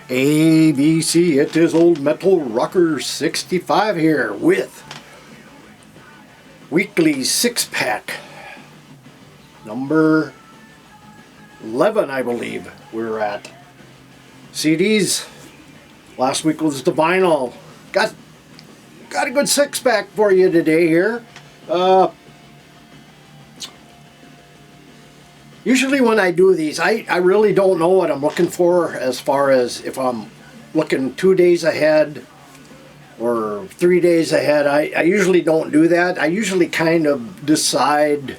ABC, it is Old Metal Rocker 65 here with weekly six-pack number 11, I believe we're at. CDs, last week was the vinyl. Got a good six-pack for you today here. Usually when I do these, I really don't know what I'm looking for as far as if I'm looking 2 days ahead or 3 days ahead. I usually don't do that. I usually kind of decide,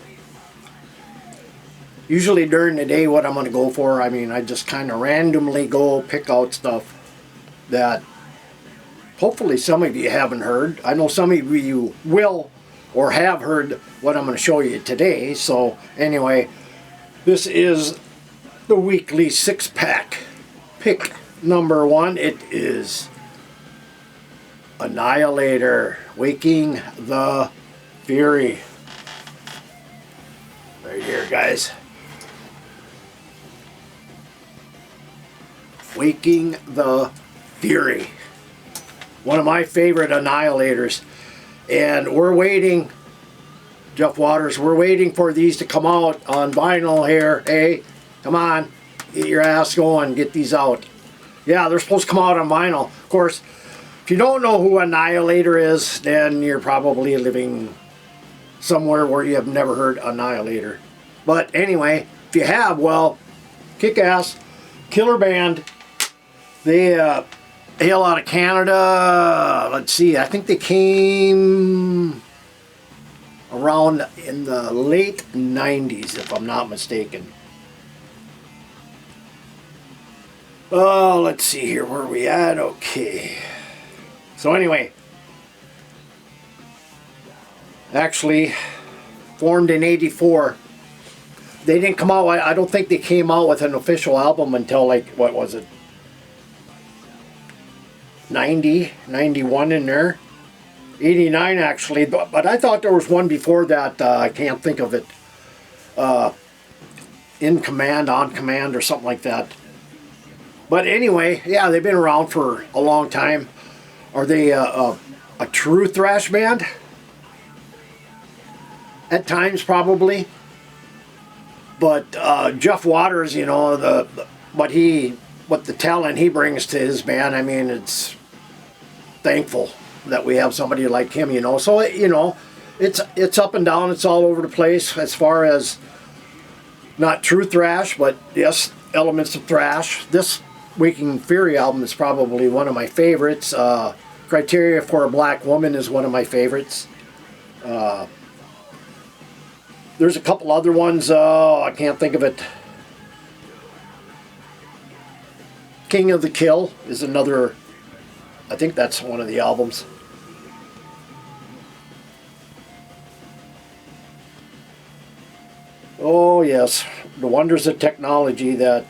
usually during the day, what I'm going to go for. I mean, I just kind of randomly go pick out stuff that hopefully some of you haven't heard. I know some of you will or have heard what I'm going to show you today. So anyway, this is the weekly six-pack. Pick number 1. It is Annihilator, Waking the Fury. Right here, guys. Waking the Fury. One of my favorite Annihilators. And we're waiting, Jeff Waters, we're waiting for these to come out on vinyl here. Hey, come on, get your ass going, get these out. Yeah, they're supposed to come out on vinyl. Of course, if you don't know who Annihilator is, then you're probably living somewhere where you have never heard Annihilator. But anyway, if you have, well, kick-ass, killer band. They hail out of Canada. Let's see, I think they came around in the late 90s, if I'm not mistaken. Oh, let's see here, where are we at? Okay. So anyway, actually formed in '84. They didn't come out, I don't think they came out with an official album until, like, what was it? 90, 91 in there. 89 actually, but I thought there was one before that. I can't think of it. In Command, On Command, or something like that. But anyway, yeah, they've been around for a long time. Are they a true thrash band? At times, probably. But Jeff Waters, you know, what the talent he brings to his band, I mean, it's thankful that we have somebody like him, you know. So, you know, it's up and down, it's all over the place as far as not true thrash, but yes, elements of thrash. This Waking Fury album is probably one of my favorites. Criteria for a Black Woman is one of my favorites. There's a couple other ones, I can't think of it. King of the Kill is another, I think that's one of the albums. Oh yes, the wonders of technology that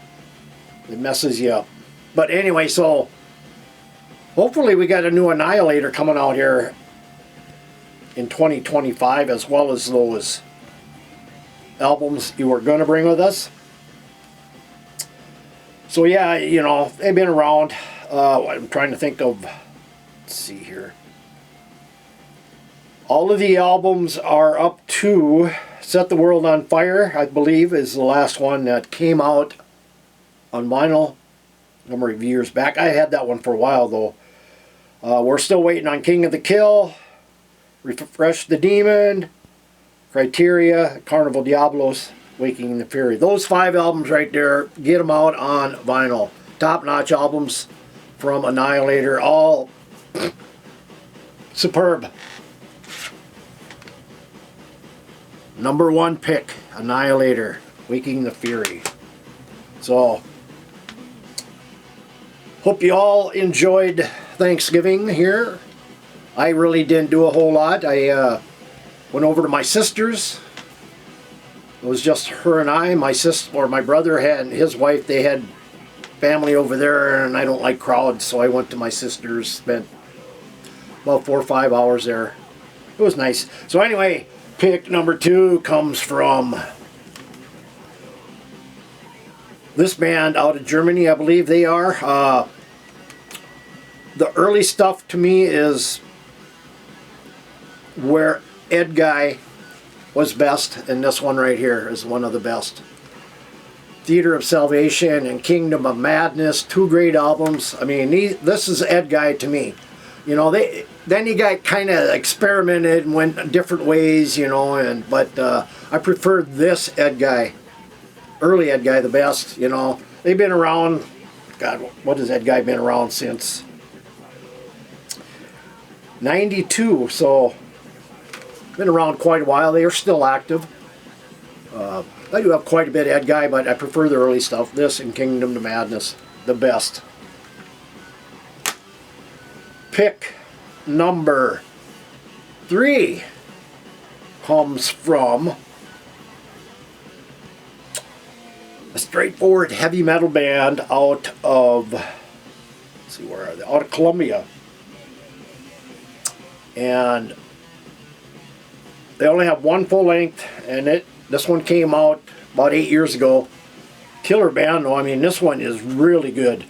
it messes you up. But anyway, so hopefully we got a new Annihilator coming out here in 2025, as well as those albums you were going to bring with us. So yeah, you know, they've been around. I'm trying to think of, let's see here. All of the albums are up to Set the World on Fire, I believe, is the last one that came out on vinyl a number of years back. I had that one for a while, though. We're still waiting on King of the Kill, Refresh the Demon, Criteria, Carnival Diablos, Waking the Fury. Those 5 albums right there, get them out on vinyl. Top-notch albums from Annihilator, all superb. Number 1 pick, Annihilator, Waking the Fury. So, hope you all enjoyed Thanksgiving here. I really didn't do a whole lot. I went over to my sister's. It was just her and I. My sister, or my brother and his wife, they had family over there, and I don't like crowds, so I went to my sister's, spent about 4 or 5 hours there. It was nice. So anyway, pick number 2 comes from this band out of Germany, I believe they are. the early stuff to me is where Edguy was best, and this one right here is one of the best. Theater of Salvation and Kingdom of Madness, two great albums. I mean, this is Edguy to me. You know, then he got kind of experimented and went different ways, you know, but I prefer this Edguy, early Edguy, the best. You know, they've been around. God, what has Edguy been around since? 92, so been around quite a while. They are still active. I do have quite a bit of Edguy, but I prefer the early stuff. This and Kingdom of Madness, the best. Pick number 3 comes from a straightforward heavy metal band out of, let's see, where are they? Out of Columbia. And they only have one full length, and this one came out about 8 years ago. Killer band though, I mean, this one is really good.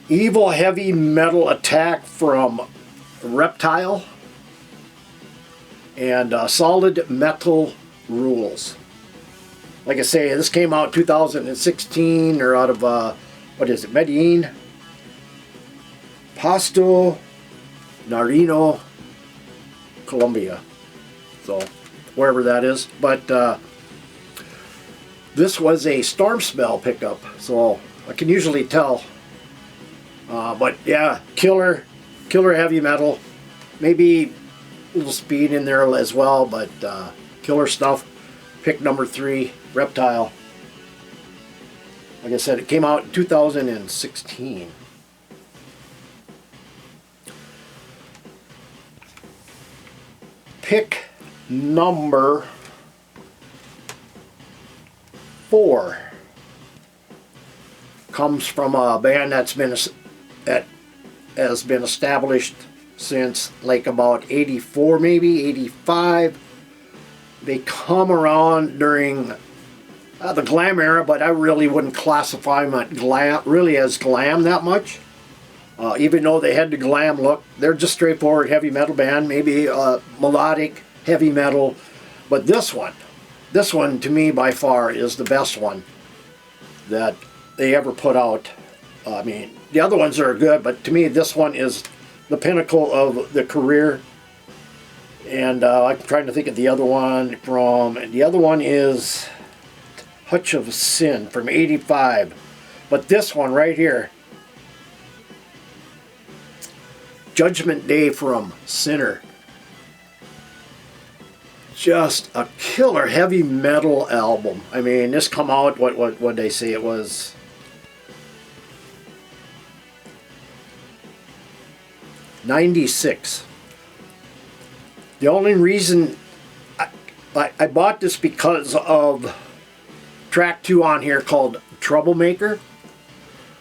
Evil Heavy Metal Attack from Reptile, and Solid Metal Rules. Like I say, this came out 2016, or out of, what is it, Medellin, Pasto, Nariño, Colombia. So, wherever that is. But this was a Storm Smell pickup, so I can usually tell. But yeah, killer heavy metal. Maybe a little speed in there as well, but killer stuff. Pick number 3, Reptile. Like I said, it came out in 2016. Pick number 4 comes from a band that has been established since like about 84, maybe 85. They come around during the glam era, but I really wouldn't classify them as glam that much. Even though they had the glam look, they're just straightforward heavy metal band, maybe melodic heavy metal. But this one to me by far is the best one that they ever put out. I mean, the other ones are good, but to me this one is the pinnacle of the career. And I'm trying to think of the other one the other one is Touch of Sin from 85. But this one right here, Judgment Day from Sinner. Just a killer heavy metal album. I mean, this come out, what did they say it was? '96. The only reason I bought this because of track 2 on here called Troublemaker.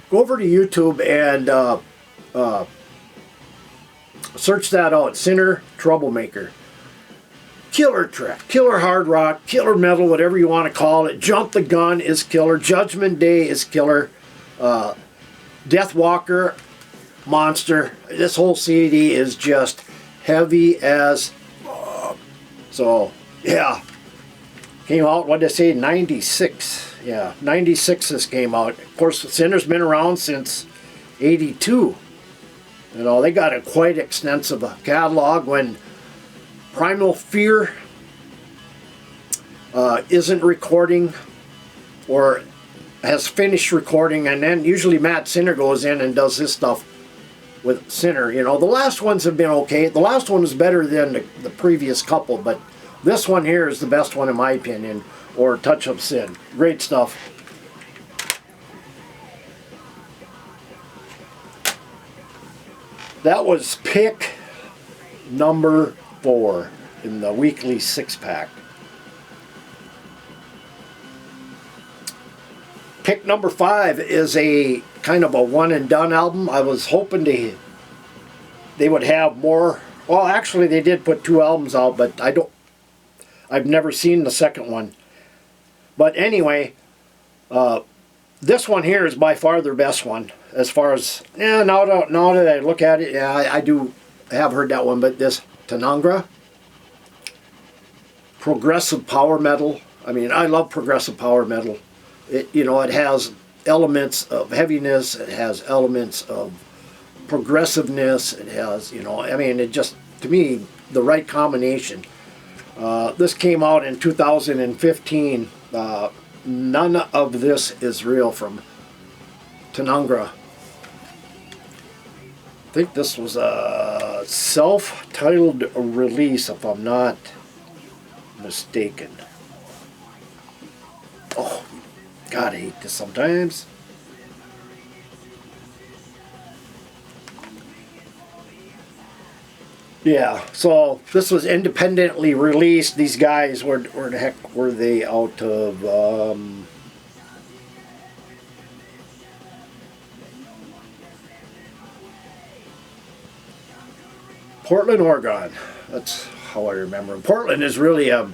Go over to YouTube and search that out. Sinner, Troublemaker. Killer track, killer hard rock, killer metal, whatever you want to call it. Jump the Gun is killer. Judgment Day is killer. Deathwalker, monster. This whole CD is just heavy as fuck. So, yeah. Came out, what did I say, 96. Yeah, 96 this came out. Of course, Sinner's been around since 82. You know, they got a quite extensive catalog. When Primal Fear isn't recording or has finished recording, and then usually Matt Sinner goes in and does his stuff with Sinner. You know, the last ones have been okay. The last one was better than the previous couple, but this one here is the best one in my opinion, or Touch of Sin. Great stuff. That was pick number 4 in the weekly 6-pack. Pick number 5 is a kind of a one and done album. I was hoping they would have more. Well, actually they did put 2 albums out, but I've never seen the second one. But anyway, this one here is by far their best one. as far as, yeah, now that I look at it, yeah, I do have heard that one, but this Tanagra, progressive power metal. I mean, I love progressive power metal. It, you know, it has elements of heaviness, it has elements of progressiveness, it has, you know, I mean, it just, to me, the right combination. This came out in 2015. None of this is real from Tanagra. I think this was a self-titled release, if I'm not mistaken. Oh, God, I hate this sometimes. Yeah, so this was independently released. These guys, where the heck were they out of? Portland, Oregon. That's how I remember. Portland is really a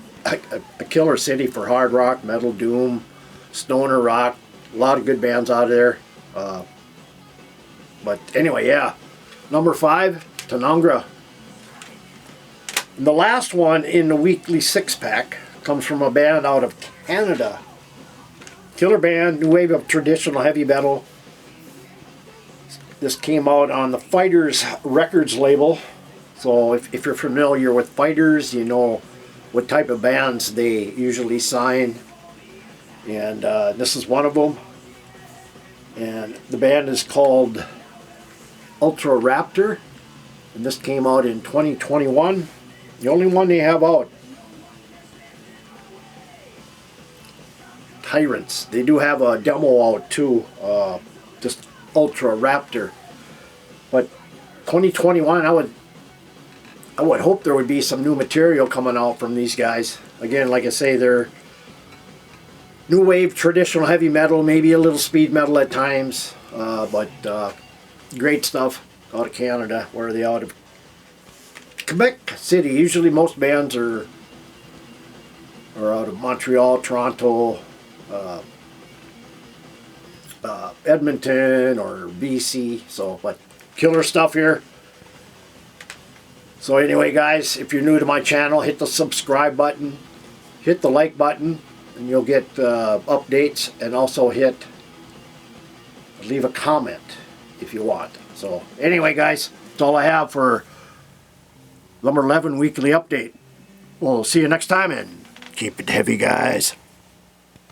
killer city for hard rock, metal, doom, stoner rock. A lot of good bands out of there. But anyway, yeah. Number 5, Tanagra. And the last one in the weekly 6-pack comes from a band out of Canada. Killer band, new wave of traditional heavy metal. This came out on the Fighters Records label. So if you're familiar with Fighters, you know what type of bands they usually sign. And this is one of them. And the band is called Ultra Raptor. And this came out in 2021. The only one they have out. Tyrants. They do have a demo out too. Just Ultra Raptor. But 2021, I would hope there would be some new material coming out from these guys. Again, like I say, they're new wave traditional heavy metal, maybe a little speed metal at times, but great stuff out of Canada. Where are they out of? Quebec City. Usually most bands are out of Montreal, Toronto, Edmonton, or BC. So, but killer stuff here. So anyway, guys, if you're new to my channel, hit the subscribe button, hit the like button, and you'll get updates, and also leave a comment if you want. So anyway, guys, that's all I have for number 11 weekly update. We'll see you next time, and keep it heavy, guys.